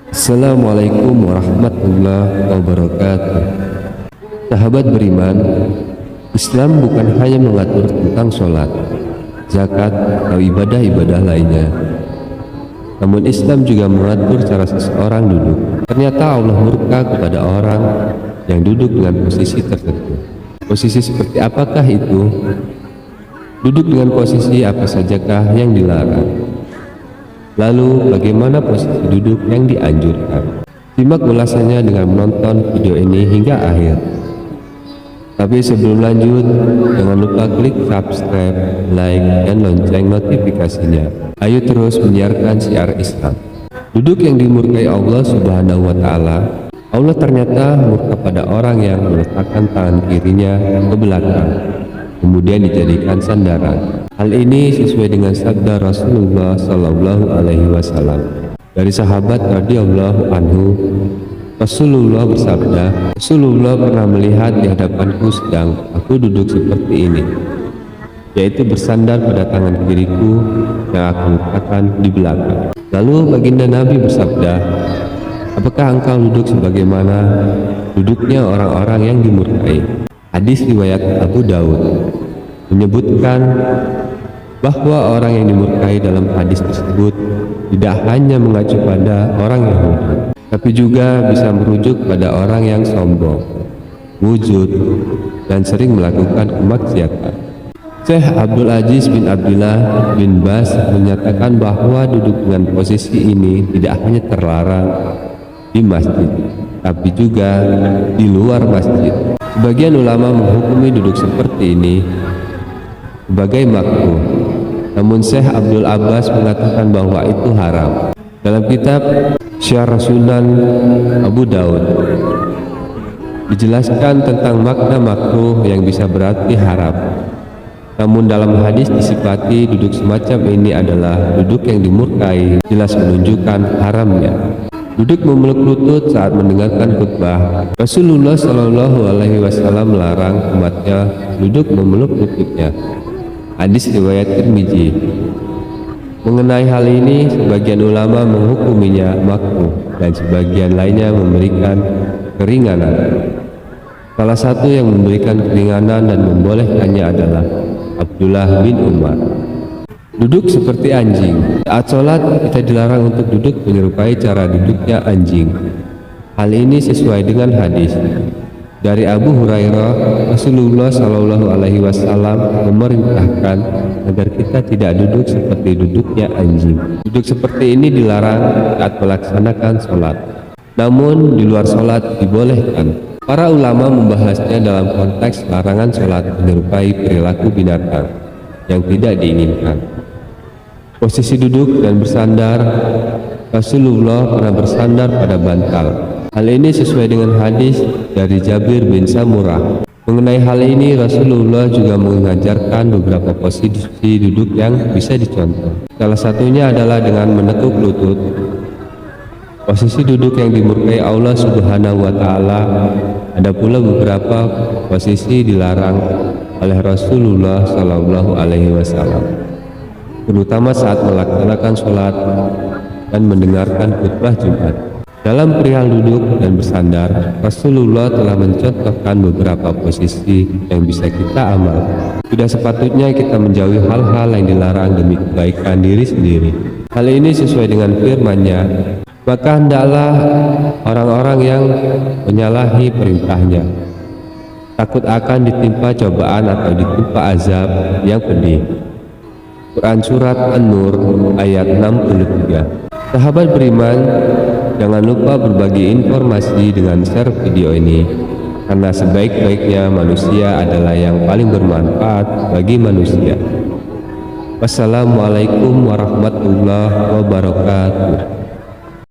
Assalamualaikum warahmatullahi wabarakatuh. Sahabat beriman, Islam bukan hanya mengatur tentang sholat, zakat, atau ibadah-ibadah lainnya. Namun Islam juga mengatur cara seseorang duduk. Ternyata Allah murka kepada orang yang duduk dengan posisi tertentu. Posisi seperti apakah itu? Duduk dengan posisi apa sajakah yang dilarang? Lalu bagaimana posisi duduk yang dianjurkan? Simak ulasannya dengan menonton video ini hingga akhir. Tapi sebelum lanjut, jangan lupa klik subscribe, like, dan lonceng notifikasinya. Ayo terus menyiarkan syiar Islam. Duduk yang dimurkai Allah Subhanahu wa Ta'ala. Allah ternyata murka pada orang yang meletakkan tangan kirinya ke belakang, kemudian dijadikan sandaran. Hal ini sesuai dengan sabda Rasulullah Sallallahu Alaihi Wasallam. Dari sahabat radhiyallahu anhu, Rasulullah bersabda, Rasulullah pernah melihat di hadapanku sedang aku duduk seperti ini, yaitu bersandar pada tangan kiriku yang aku letakkan di belakang. Lalu baginda Nabi bersabda, apakah engkau duduk sebagaimana duduknya orang-orang yang dimurkai? Hadis riwayat Abu Daud menyebutkan bahwa orang yang dimurkai dalam hadis tersebut tidak hanya mengacu pada orang Yahudi, tapi juga bisa merujuk pada orang yang sombong, wujud, dan sering melakukan kemaksiatan. Syekh Abdul Aziz bin Abdullah bin Bas menyatakan bahwa duduk dengan posisi ini tidak hanya terlarang di masjid, tapi juga di luar masjid. Sebagian ulama menghukumi duduk seperti ini sebagai makruh, namun Syekh Abdul Abbas mengatakan bahwa itu haram. Dalam kitab Syarah Sunan Abu Daud dijelaskan tentang makna makruh yang bisa berarti haram. Namun dalam hadis disifati duduk semacam ini adalah duduk yang dimurkai, jelas menunjukkan haramnya. Duduk memeluk lutut saat mendengarkan khutbah. Rasulullah Shallallahu Alaihi Wasallam melarang umatnya duduk memeluk lututnya. Hadis riwayat Tirmidzi. Mengenai hal ini, sebagian ulama menghukuminya makruh dan sebagian lainnya memberikan keringanan. Salah satu yang memberikan keringanan dan membolehkannya adalah Abdullah bin Umar. Duduk seperti anjing. Saat sholat kita dilarang untuk duduk menyerupai cara duduknya anjing. Hal ini sesuai dengan hadis dari Abu Hurairah. Rasulullah Shallallahu Alaihi Wasallam memerintahkan agar kita tidak duduk seperti duduknya anjing. Duduk seperti ini dilarang saat melaksanakan sholat, namun di luar sholat dibolehkan. Para ulama membahasnya dalam konteks larangan sholat menyerupai perilaku binatang yang tidak diinginkan. Posisi duduk dan bersandar, Rasulullah pernah bersandar pada bantal. Hal ini sesuai dengan hadis dari Jabir bin Samurah. Mengenai hal ini, Rasulullah juga mengajarkan beberapa posisi duduk yang bisa dicontoh. Salah satunya adalah dengan menekuk lutut. Posisi duduk yang dimurkai Allah Subhanahu wa Ta'ala. Ada pula beberapa posisi dilarang oleh Rasulullah Sallallahu Alaihi Wasallam, terutama saat melaksanakan sholat dan mendengarkan khutbah Jumat. Dalam perihal duduk dan bersandar, Rasulullah telah mencontohkan beberapa posisi yang bisa kita amal. Sudah sepatutnya kita menjauhi hal-hal yang dilarang demi kebaikan diri sendiri. Hal ini sesuai dengan firman-Nya, maka hendaklah orang-orang yang menyalahi perintahnya takut akan ditimpa cobaan atau ditimpa azab yang pedih. Quran Surat An-Nur ayat 63. Sahabat beriman, jangan lupa berbagi informasi dengan share video ini, karena sebaik-baiknya manusia adalah yang paling bermanfaat bagi manusia. Wassalamualaikum warahmatullahi wabarakatuh.